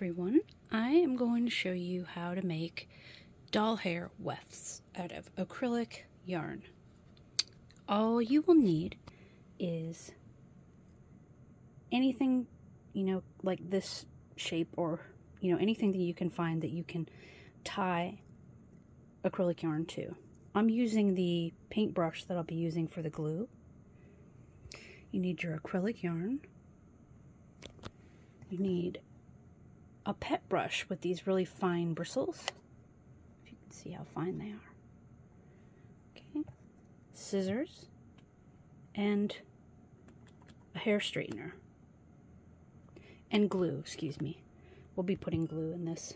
everyone. I am going to show you how to make doll hair wefts out of acrylic yarn. All you will need is anything, like this shape, or, anything that you can find that you can tie acrylic yarn to. I'm using the paintbrush that I'll be using for the glue. You need your acrylic yarn. You need a pet brush with these really fine bristles, if you can see how fine they are. Okay, scissors, and a hair straightener, and glue, excuse me. We'll be putting glue in this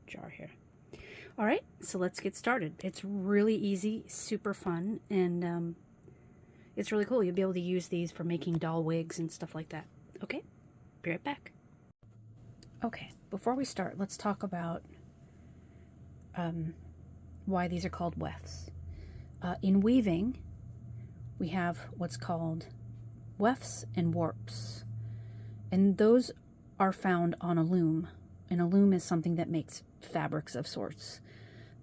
jar here. Alright, so let's get started. It's really easy, super fun, and it's really cool. You'll be able to use these for making doll wigs and stuff like that. Okay, be right back. Okay, before we start, let's talk about why these are called wefts. In weaving, we have what's called wefts and warps, and those are found on a loom. And a loom is something that makes fabrics of sorts.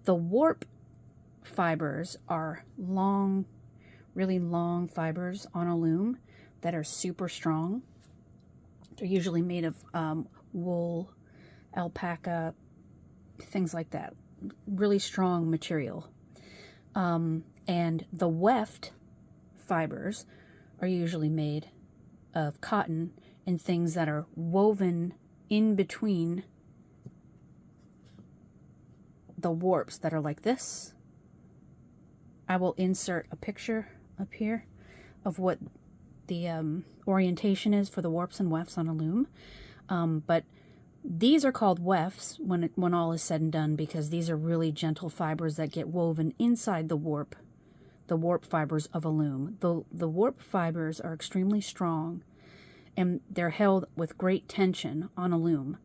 The warp fibers are long, really long fibers on a loom that are super strong. They're usually made of wool, alpaca, things like that. Really strong material. And the weft fibers are usually made of cotton and things that are woven in between the warps that are like this. I will insert a picture up here of what the orientation is for the warps and wefts on a loom. But these are called wefts when all is said and done, because these are really gentle fibers that get woven inside the warp fibers of a loom. The warp fibers are extremely strong, and they're held with great tension on a loom.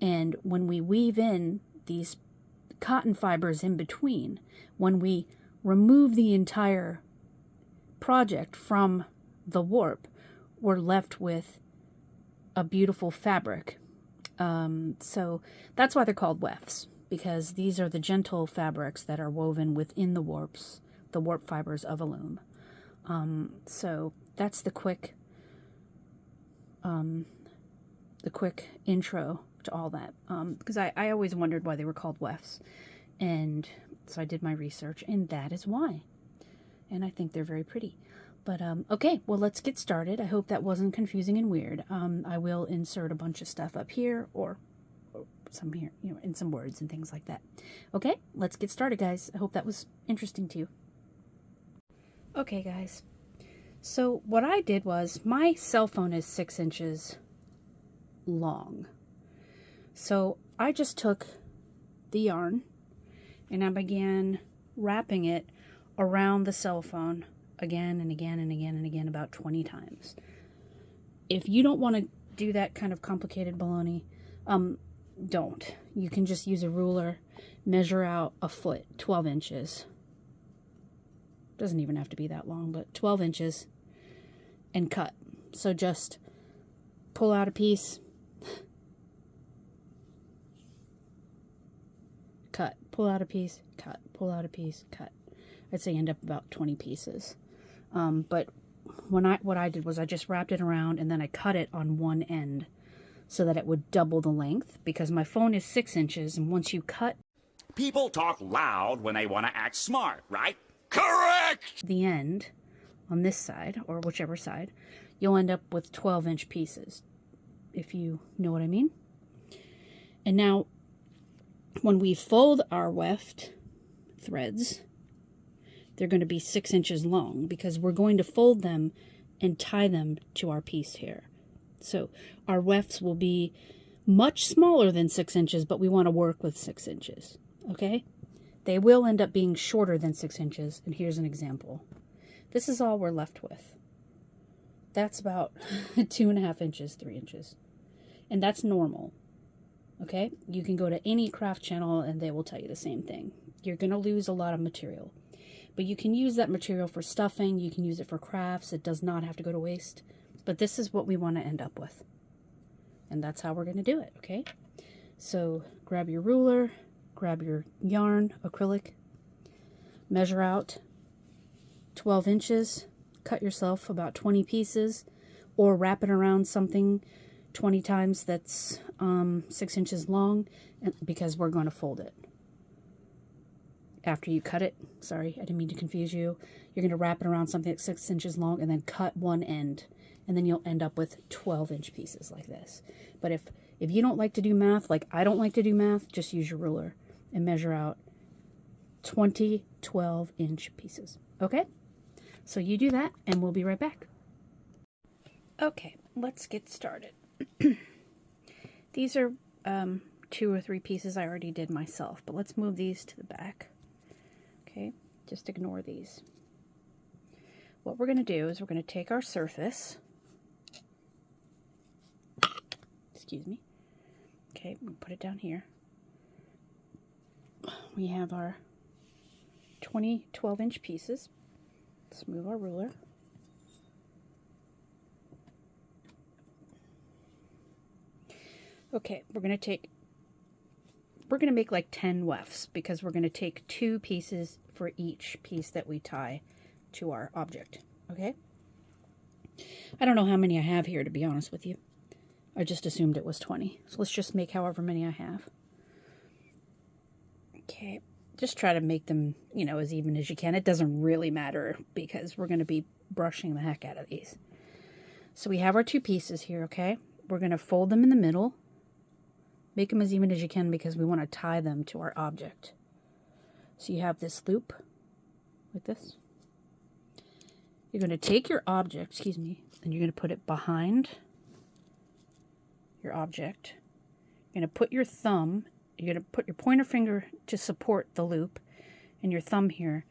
And when we weave in these cotton fibers in between, when we remove the entire project from the warp, we're left with a beautiful fabric. So that's why they're called wefts, because these are the gentle fabrics that are woven within the warp fibers of a loom. So that's the quick intro to all that, because I always wondered why they were called wefts, and so I did my research, and that is why. And I think they're very pretty. But okay, well, let's get started. I hope that wasn't confusing and weird. I will insert a bunch of stuff up here, or some here, and some words and things like that. Okay, let's get started, guys. I hope that was interesting to you. Okay, guys. So what I did was, my cell phone is 6 inches long. So I just took the yarn and I began wrapping it around the cell phone again and again and again and again, about 20 times. If you don't want to do that kind of complicated baloney, don't. You can just use a ruler, measure out a foot, 12 inches. Doesn't even have to be that long, but 12 inches, and cut. So just pull out a piece, cut, pull out a piece, cut, pull out a piece, cut. I'd say end up about 20 pieces. But what I did was I just wrapped it around, and then I cut it on one end so that it would double the length, because my phone is 6 inches, and once you cut... People talk loud when they want to act smart, right? Correct! The end on this side, or whichever side, you'll end up with 12-inch pieces, if you know what I mean. And now, when we fold our weft threads, they're going to be 6 inches long, because we're going to fold them and tie them to our piece here. So our wefts will be much smaller than 6 inches, but we want to work with 6 inches. Okay? They will end up being shorter than 6 inches, and here's an example. This is all we're left with. That's about 2.5 inches, 3 inches. And that's normal. Okay? You can go to any craft channel and they will tell you the same thing. You're going to lose a lot of material. But you can use that material for stuffing. You can use it for crafts. It does not have to go to waste. But this is what we want to end up with. And that's how we're going to do it, okay? So grab your ruler, grab your yarn, acrylic, measure out 12 inches, cut yourself about 20 pieces, or wrap it around something 20 times that's 6 inches long, because we're going to fold it. After you cut it, sorry, I didn't mean to confuse you, you're going to wrap it around something that's 6 inches long and then cut one end, and then you'll end up with 12-inch pieces like this. But if you don't like to do math, like I don't like to do math, just use your ruler and measure out 20 12-inch pieces. Okay? So you do that, and we'll be right back. Okay, let's get started. These are 2 or 3 pieces I already did myself, but let's move these to the back. Okay, just ignore these. What we're going to do is we're going to take our surface. Excuse me. Okay, we'll put it down here. We have our 20 12-inch pieces. Let's move our ruler. Okay, we're going to make like 10 wefts, because we're going to take 2 pieces for each piece that we tie to our object. Okay? I don't know how many I have here, to be honest with you. I just assumed it was 20. So let's just make however many I have. Okay, just try to make them, you know, as even as you can. It doesn't really matter, because we're going to be brushing the heck out of these. So we have our 2 pieces here, okay? We're going to fold them in the middle. Make them as even as you can, because we want to tie them to our object. So you have this loop, like this. You're going to take your object, and you're going to put it behind your object. You're going to put your thumb, you're going to put your pointer finger to support the loop, and your thumb here,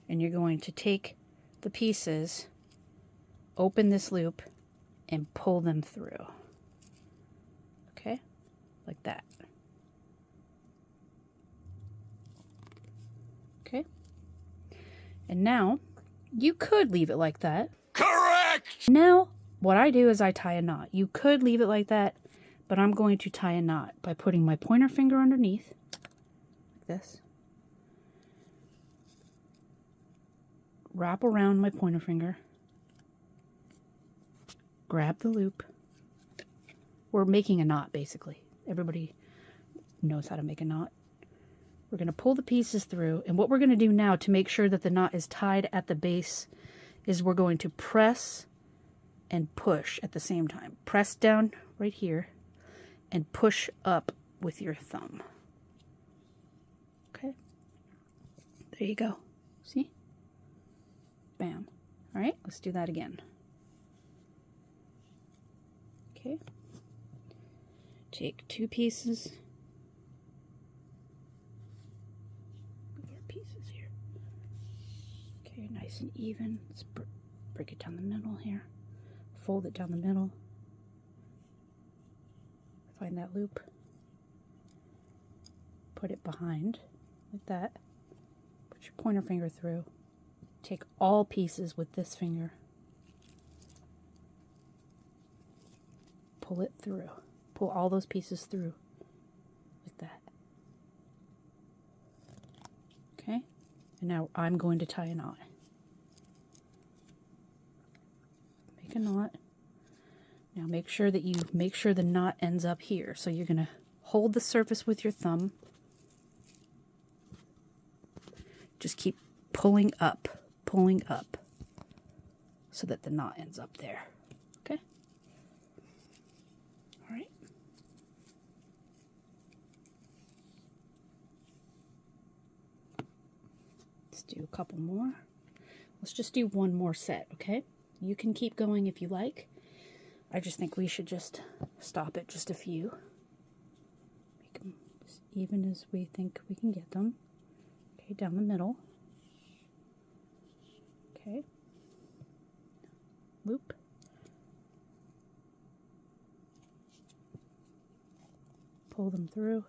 and you're going to take the pieces, open this loop, and pull them through. Okay? Like that. Okay? And now, you could leave it like that. Correct! Now, what I do is I tie a knot. You could leave it like that, but I'm going to tie a knot by putting my pointer finger underneath, like this. Wrap around my pointer finger. Grab the loop. We're making a knot, basically. Everybody knows how to make a knot. We're going to pull the pieces through, and what we're going to do now to make sure that the knot is tied at the base is we're going to press and push at the same time. Press down right here and push up with your thumb. Okay? There you go. See? Bam. All right, let's do that again. Okay. Take 2 pieces. Move our pieces here. Okay, nice and even. Let's break it down the middle here. Fold it down the middle. Find that loop. Put it behind, like that. Put your pointer finger through. Take all pieces with this finger. Pull it through. Pull all those pieces through, like that. Okay? And now I'm going to tie a knot. Make a knot. Now make sure that you make sure the knot ends up here. So you're going to hold the surface with your thumb. Just keep pulling up, so that the knot ends up there. Okay? All right. Let's do a couple more. Let's just do one more set, okay? You can keep going if you like. I just think we should just stop at just a few. Make them as even as we think we can get them. Okay, down the middle. Okay. Loop. Pull them through.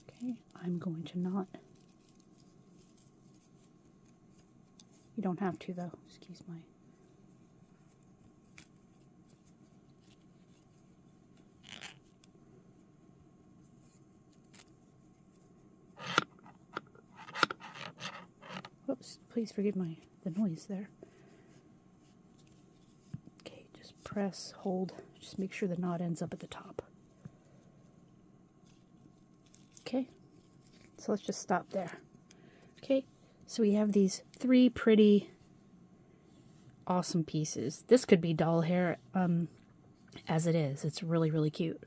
Okay, I'm going to knot. You don't have to though, excuse my... Please forgive the noise there. Okay, just press, hold, just make sure the knot ends up at the top. Okay, so let's just stop there. Okay, so we have these 3 pretty, awesome pieces. This could be doll hair as it is. It's really, really cute.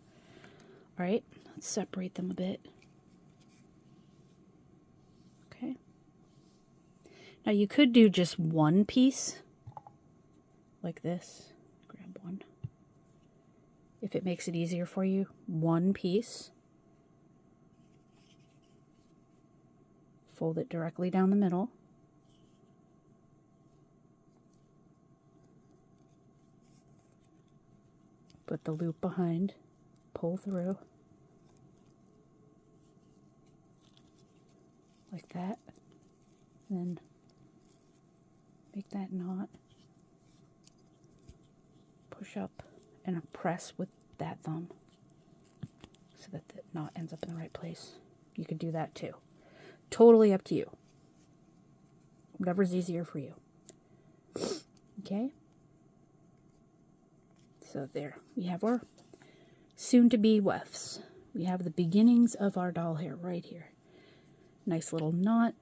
All right, let's separate them a bit. Okay. Now you could do just one piece like this. Grab one. If it makes it easier for you, one piece. Fold it directly down the middle. Put the loop behind, pull through, like that, then make that knot, push up, and press with that thumb so that the knot ends up in the right place. You could do that too. Totally up to you. Whatever's easier for you. Okay? So there, we have our soon-to-be wefts. We have the beginnings of our doll hair right here. Nice little knot.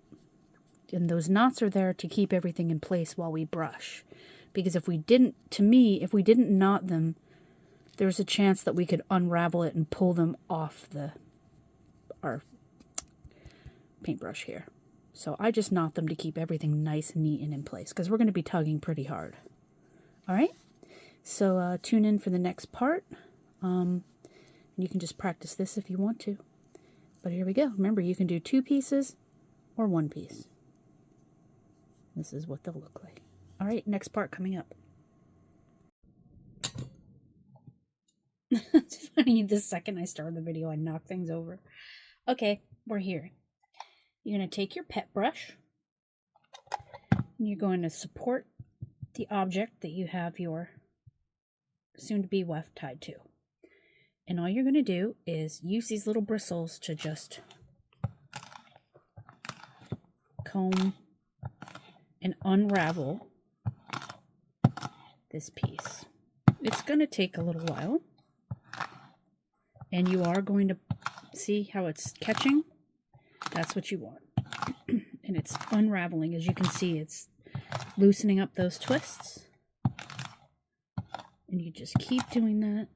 And those knots are there to keep everything in place while we brush. Because if we didn't, to me, if we didn't knot them, there's a chance that we could unravel it and pull them off our paintbrush here. So I just knot them to keep everything nice and neat and in place. Because we're going to be tugging pretty hard. Alright? So tune in for the next part. You can just practice this if you want to. But here we go. Remember, you can do 2 pieces or 1 piece. This is what they'll look like. All right, next part coming up. It's funny, the second I started the video, I knocked things over. Okay, we're here. You're going to take your pet brush. And you're going to support the object that you have your soon-to-be weft tied to. And all you're going to do is use these little bristles to just comb and unravel this piece. It's going to take a little while. And you are going to see how it's catching. That's what you want. And it's unraveling. As you can see, it's loosening up those twists. And you just keep doing that.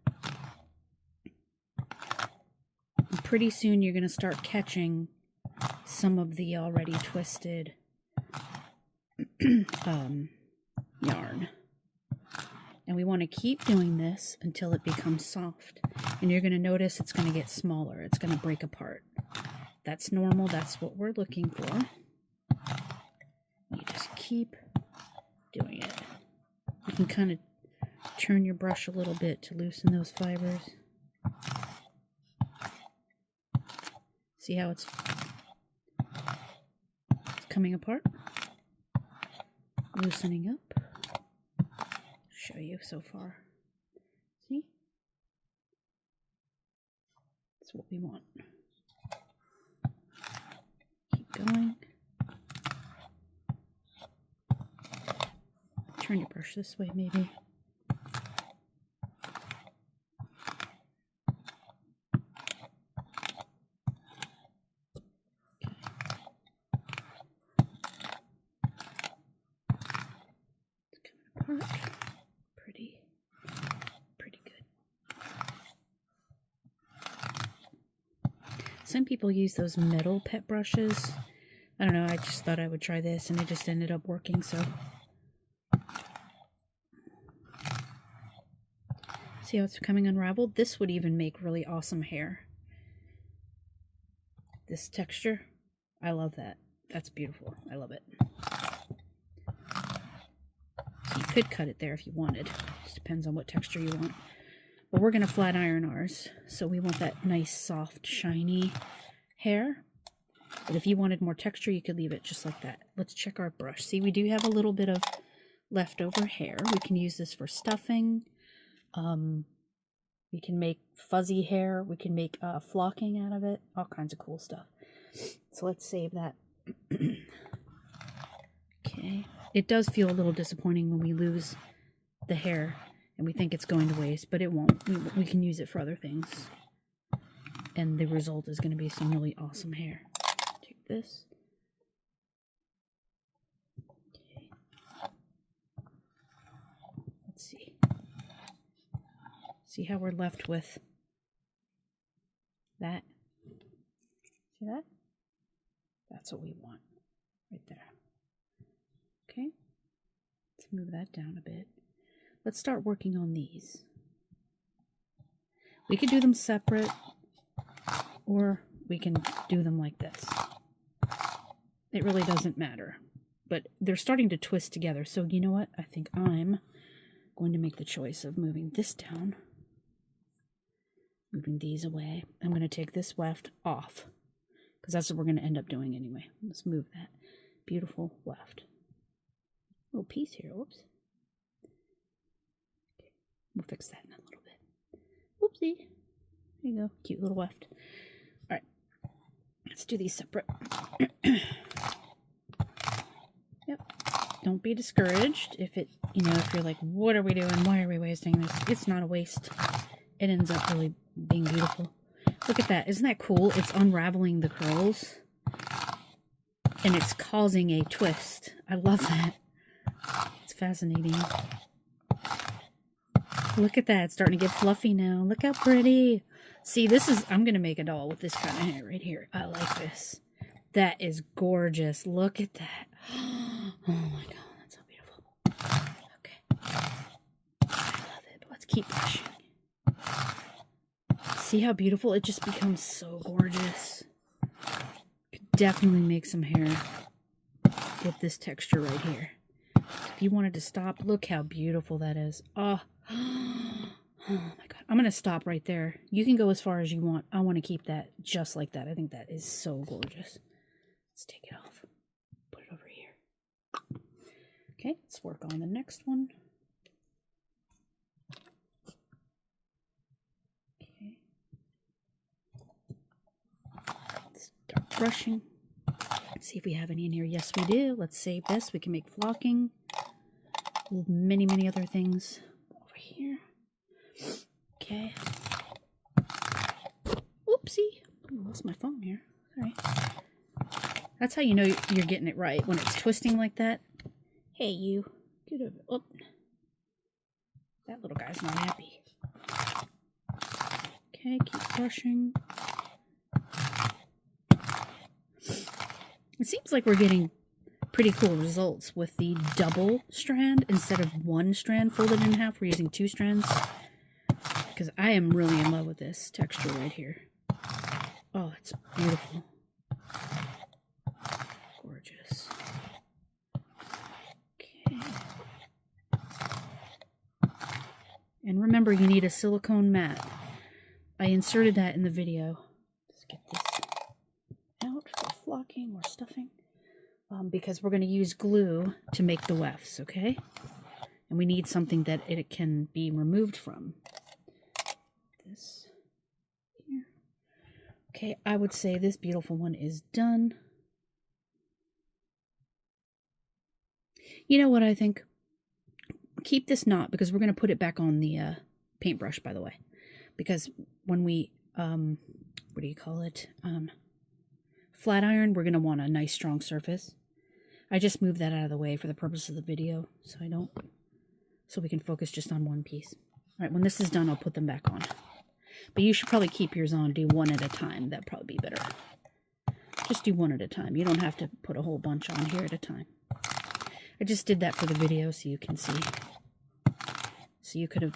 And pretty soon you're going to start catching some of the already twisted yarn. And we want to keep doing this until it becomes soft. And you're going to notice it's going to get smaller. It's going to break apart. That's normal. That's what we're looking for. You just keep doing it. You can kind of turn your brush a little bit to loosen those fibers. See how it's coming apart? Loosening up. Show you so far. See? That's what we want. Keep going. Turn your brush this way, maybe. It's coming apart. Pretty good. Some people use those metal pet brushes. I don't know, I just thought I would try this and it just ended up working, so. See how it's becoming unraveled? This would even make really awesome hair. This texture, I love that. That's beautiful. I love it. So you could cut it there if you wanted. Just depends on what texture you want. But we're going to flat iron ours. So we want that nice, soft, shiny hair. But if you wanted more texture, you could leave it just like that. Let's check our brush. See, we do have a little bit of leftover hair. We can use this for stuffing. We can make fuzzy hair. We can make flocking out of it. All kinds of cool stuff. So let's save that. Okay. It does feel a little disappointing when we lose the hair and we think it's going to waste, but it won't. We can use it for other things. And the result is going to be some really awesome hair. Take this. Okay. Let's see. See how we're left with that? See that? That's what we want right there. Okay. Let's move that down a bit. Let's start working on these. We could do them separate, or we can do them like this. It really doesn't matter. But they're starting to twist together. So you know what? I think I'm going to make the choice of moving this down. Moving these away. I'm going to take this weft off. Because that's what we're going to end up doing anyway. Let's move that beautiful weft. Little piece here. Whoops. Okay. We'll fix that in a little bit. Whoopsie. There you go. Cute little weft. Alright. Let's do these separate. Yep. Don't be discouraged if it, if you're like, what are we doing? Why are we wasting this? It's not a waste. It ends up really being beautiful. Look at that. Isn't that cool? It's unraveling the curls. And it's causing a twist. I love that. It's fascinating. Look at that. It's starting to get fluffy now. Look how pretty. See, I'm going to make a doll with this kind of hair right here. I like this. That is gorgeous. Look at that. Oh my God. That's so beautiful. Okay. I love it. But let's keep brushing. See how beautiful? It just becomes so gorgeous. Could definitely make some hair with this texture right here. If you wanted to stop, look how beautiful that is. Oh my God. I'm going to stop right there. You can go as far as you want. I want to keep that just like that. I think that is so gorgeous. Let's take it off. Put it over here. Okay, let's work on the next one. Okay. Let's start brushing. Let's see if we have any in here. Yes, we do. Let's save this. We can make flocking. Many, many other things over here. Okay. Oopsie. I lost my phone here. Sorry. That's how you know you're getting it right. When it's twisting like that. Hey, you. Get over. Oh. That little guy's not happy. Okay, keep brushing. It seems like we're getting pretty cool results with the double strand instead of one strand folded in half. We're using 2 strands. Because I am really in love with this texture right here. Oh, it's beautiful. Gorgeous. Okay. And remember, you need a silicone mat. I inserted that in the video. Let's get this out for flocking or stuffing. Because we're going to use glue to make the wefts, okay? And we need something that it can be removed from. This here. Okay, I would say this beautiful one is done. You know what I think? Keep this knot because we're going to put it back on the paintbrush, by the way. Because when we, what do you call it? Flat iron, we're going to want a nice strong surface. I just moved that out of the way for the purpose of the video, so we can focus just on one piece. All right, when this is done, I'll put them back on. But you should probably keep yours on, do one at a time. That'd probably be better. Just do one at a time. You don't have to put a whole bunch on here at a time. I just did that for the video so you can see. So you could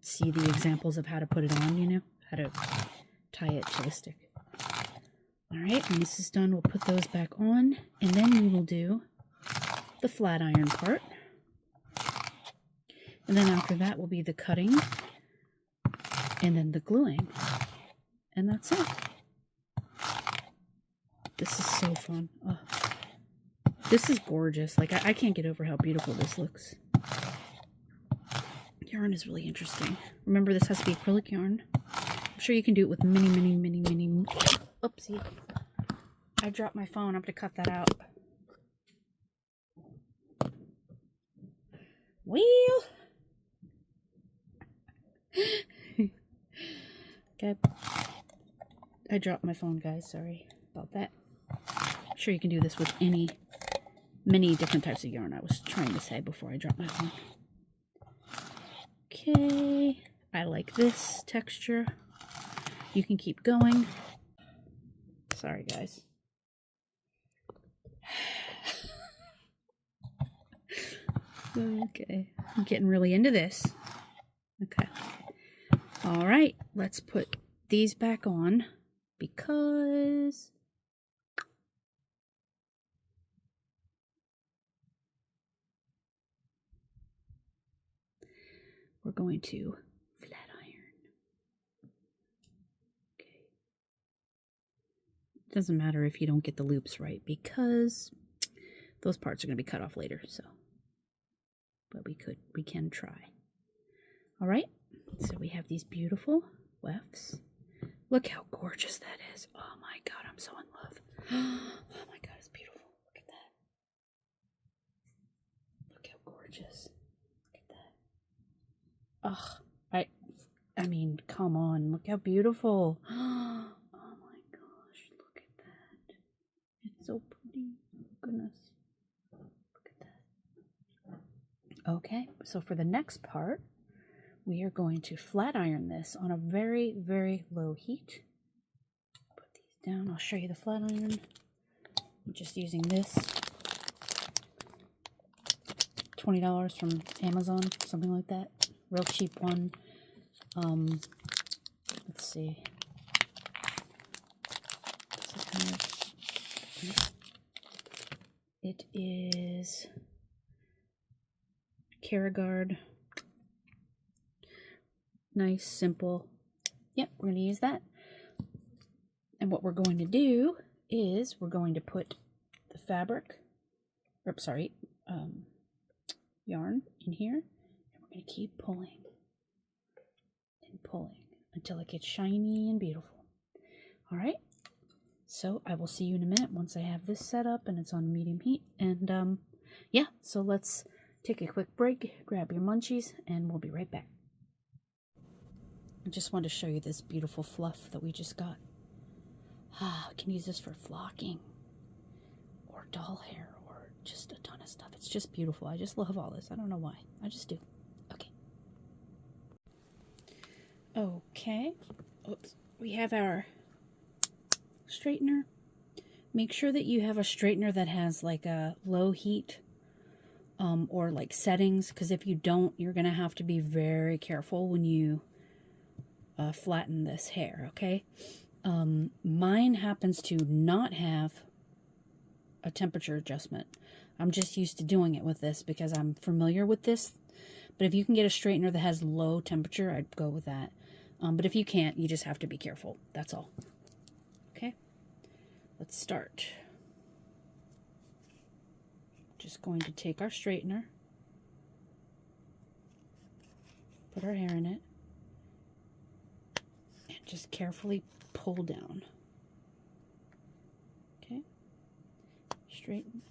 see the examples of how to put it on, how to tie it to the stick. All right, when this is done, we'll put those back on, and then we will do the flat iron part. And then after that will be the cutting, and then the gluing. And that's it. This is so fun. Oh. This is gorgeous. Like, I can't get over how beautiful this looks. Yarn is really interesting. Remember, this has to be acrylic yarn. I'm sure you can do it with many, many, many, many... Oopsie. I dropped my phone. I'm going to cut that out. Well. Okay. I dropped my phone, guys. Sorry about that. I'm sure you can do this with many different types of yarn. I was trying to say before I dropped my phone. Okay. I like this texture. You can keep going. Sorry, guys. Okay. I'm getting really into this. Okay. All right. Let's put these back on because we're going to flat iron. Okay. Doesn't matter if you don't get the loops right because those parts are going to be cut off later, so. But we can try. All right. So we have these beautiful wefts. Look how gorgeous that is. Oh my God, I'm so in love. Oh my God, it's beautiful. Look at that. Look how gorgeous. Look at that. Ugh, I mean, come on. Look how beautiful. Oh my gosh, look at that. It's so pretty. Oh, goodness. Look at that. Okay, so for the next part, we are going to flat iron this on a very, very low heat. Put these down. I'll show you the flat iron. I'm just using this. $20 from Amazon, something like that. Real cheap one. Let's see. It is Caragard. Nice, simple. Yep, we're going to use that. And what we're going to do is we're going to put the fabric, or sorry, yarn in here. And we're going to keep pulling and pulling until it gets shiny and beautiful. All right. So I will see you in a minute once I have this set up and it's on medium heat. And yeah, so let's take a quick break, grab your munchies, and we'll be right back. I just wanted to show you this beautiful fluff that we just got. I can use this for flocking or doll hair or just a ton of stuff. It's just beautiful. I just love all this. I don't know why. I just do. Okay. Okay. Oops. We have our straightener. Make sure that you have a straightener that has like a low heat or like settings, because if you don't, you're going to have to be very careful when you flatten this hair, okay? Mine happens to not have a temperature adjustment. I'm just used to doing it with this because I'm familiar with this. But if you can get a straightener that has low temperature, I'd go with that. But if you can't, you just have to be careful. That's all. Okay? Let's start. Just going to take our straightener, put our hair in it, and just carefully pull down. Okay? Straighten.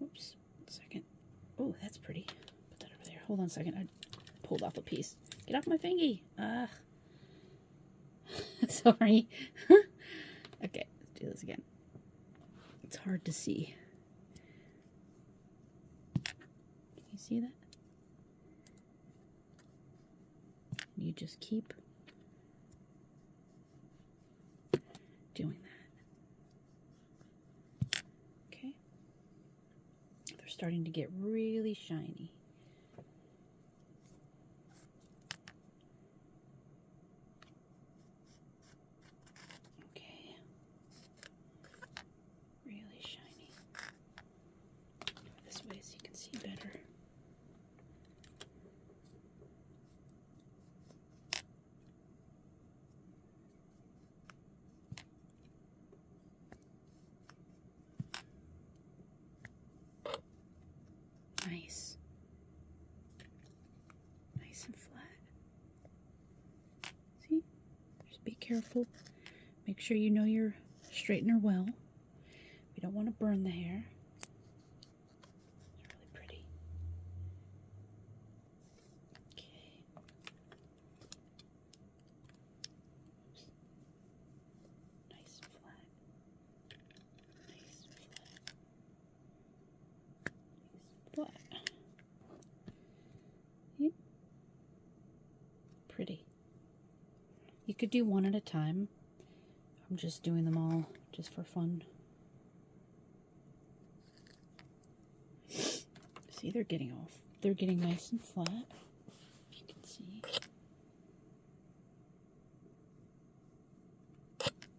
Oops. 1 second. Oh, that's pretty. Put that over there. Hold on a second. I pulled off a piece. Get off my fingy. Sorry. Okay, let's do this again. It's hard to see. Can you see that? You just keep doing that. Okay. They're starting to get really shiny. Okay. Really shiny. This way so you can see better. Nice. Nice and flat. See? Just be careful. Make sure you know your straightener well. want to burn the hair. It's really pretty. Okay. Oops. Nice and flat. Nice and flat. Nice and flat. See? Pretty. You could do one at a time. I'm just doing them all just for fun. See, they're getting nice and flat. If you can see. Let me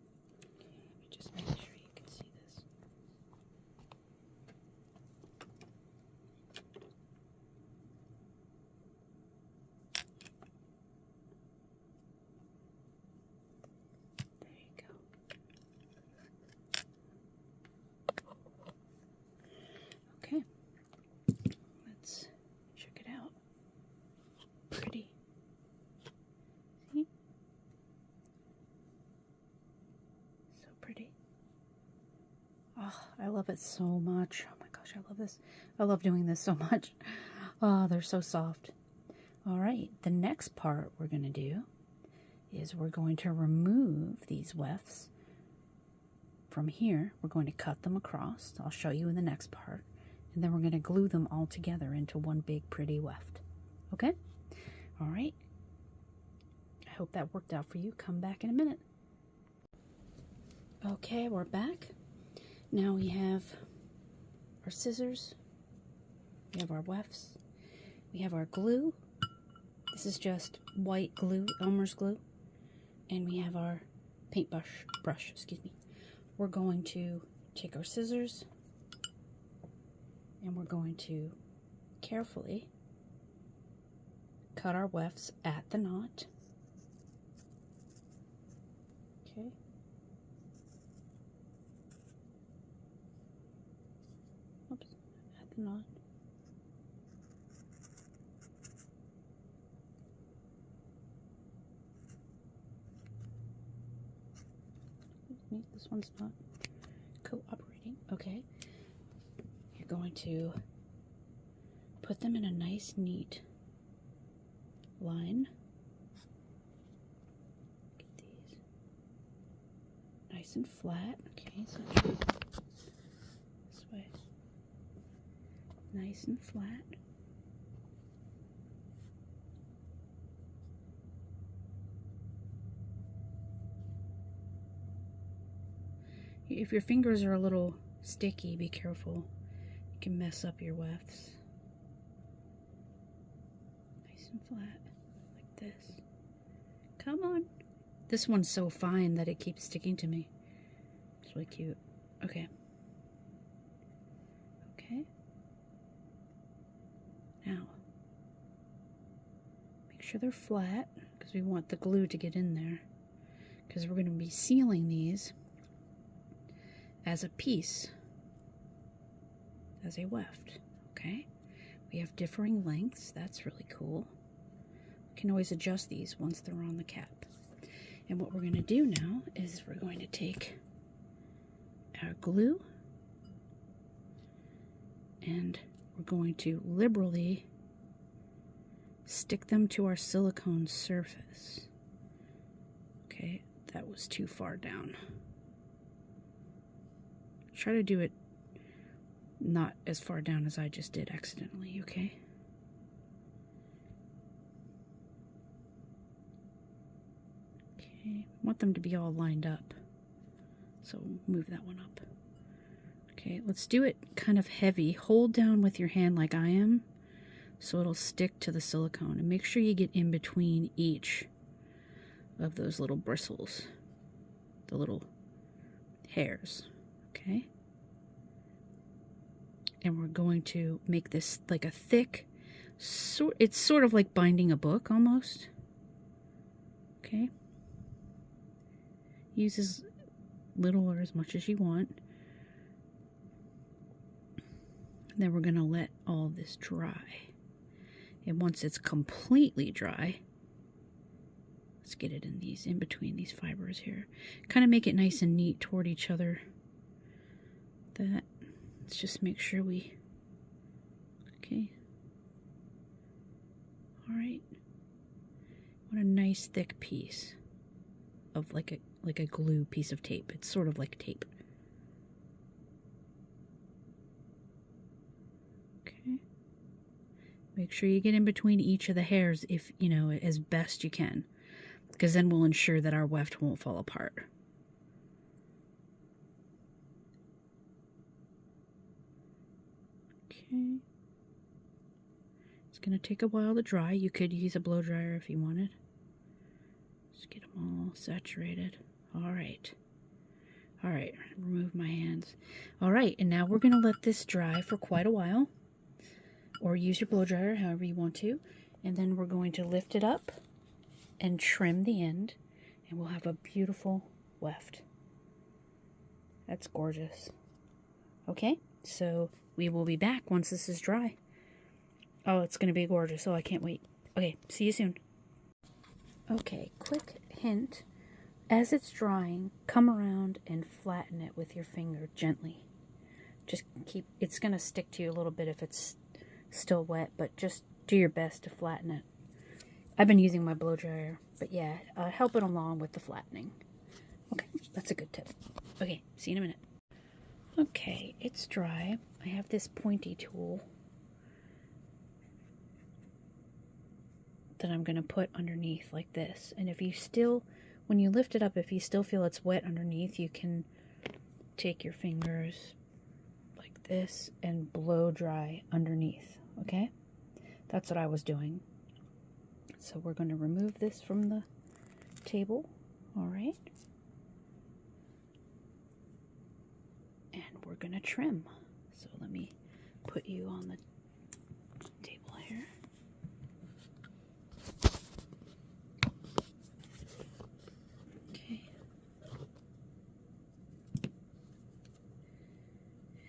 just make sure you can see this. There you go. Okay. Let's check it out. Pretty. See? So pretty. Oh, I love it so much. Oh my gosh, I love this. I love doing this so much. Oh, they're so soft. All right, the next part we're going to do is we're going to remove these wefts from here. We're going to cut them across. I'll show you in the next part. And then we're going to glue them all together into one big pretty weft. Okay? All right. I hope that worked out for you. Come back in a minute. Okay, we're back. Now we have our scissors. We have our wefts. We have our glue. This is just white glue, Elmer's glue. And we have our brush, excuse me. We're going to take our scissors and we're going to carefully cut our wefts at the knot. Okay. Oops, at the knot. This one's not cooperating. Okay. You're going to put them in a nice, neat line. Get these nice and flat. Okay, so this way. Nice and flat. If your fingers are a little sticky, be careful. You can mess up your wefts. Nice and flat, like this. Come on. This one's so fine that it keeps sticking to me. It's really cute. Okay. Okay. Now, make sure they're flat, because we want the glue to get in there. Because we're going to be sealing these as a piece, as a weft, okay? We have differing lengths. That's really cool. We can always adjust these once they're on the cap. And what we're going to do now is we're going to take our glue and we're going to liberally stick them to our silicone surface. Okay, that was too far down. Try to do it not as far down as I just did accidentally, okay? Okay, I want them to be all lined up. So move that one up. Okay, let's do it kind of heavy. Hold down with your hand like I am so it'll stick to the silicone. And make sure you get in between each of those little bristles, the little hairs. Okay, and we're going to make this like a thick, it's sort of like binding a book almost. Okay, use as little or as much as you want. And then we're going to let all of this dry. And once it's completely dry, let's get it in between these fibers here. Kind of make it nice and neat toward each other, that. Let's just make sure we... Okay. Alright. What a nice thick piece of like a glue piece of tape. It's sort of like tape. Okay. Make sure you get in between each of the hairs if, you know, as best you can. Because then we'll ensure that our weft won't fall apart. Okay. It's going to take a while to dry. You could use a blow dryer if you wanted. Just get them all saturated. Alright. Alright, remove my hands. Alright, and now we're going to let this dry for quite a while. Or use your blow dryer, however you want to. And then we're going to lift it up and trim the end. And we'll have a beautiful weft. That's gorgeous. Okay, so we will be back once this is dry. Oh, it's going to be gorgeous. Oh, I can't wait. Okay, see you soon. Okay, quick hint. As it's drying, come around and flatten it with your finger gently. Just keep, it's going to stick to you a little bit if it's still wet, but just do your best to flatten it. I've been using my blow dryer, but yeah, help it along with the flattening. Okay, that's a good tip. Okay, see you in a minute. Okay, it's dry. I have this pointy tool that I'm going to put underneath like this. And if you still, when you lift it up, if you still feel it's wet underneath, you can take your fingers like this and blow dry underneath, okay? That's what I was doing. So we're going to remove this from the table, all right? And we're going to trim. So let me put you on the table here. Okay.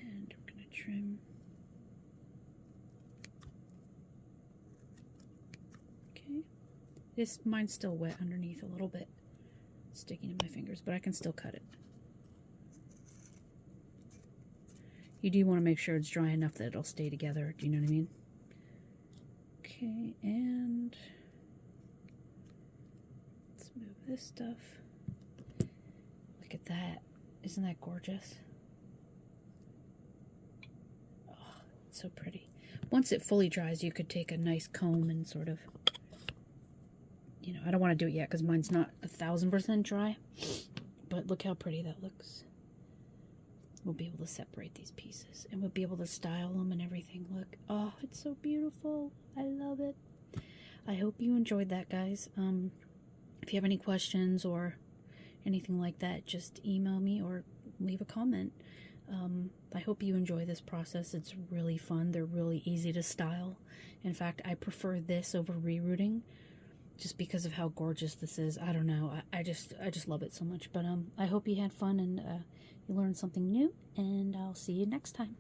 And we're going to trim. Okay. Mine's still wet underneath a little bit. Sticking to my fingers, but I can still cut it. You do want to make sure it's dry enough that it'll stay together. Do you know what I mean? Okay, and let's move this stuff. Look at that. Isn't that gorgeous? Oh, it's so pretty. Once it fully dries, you could take a nice comb and sort of, you know, I don't want to do it yet because mine's not 1000% dry, but look how pretty that looks. We'll be able to separate these pieces and we'll be able to style them and everything. Look, oh, it's so beautiful. I love it. I hope you enjoyed that, guys. If you have any questions or anything like that, just email me or leave a comment. I hope you enjoy this process. It's really fun. They're really easy to style. In fact, I prefer this over rerooting just because of how gorgeous this is. I don't know. I just love it so much. But I hope you had fun and you learned something new, and I'll see you next time.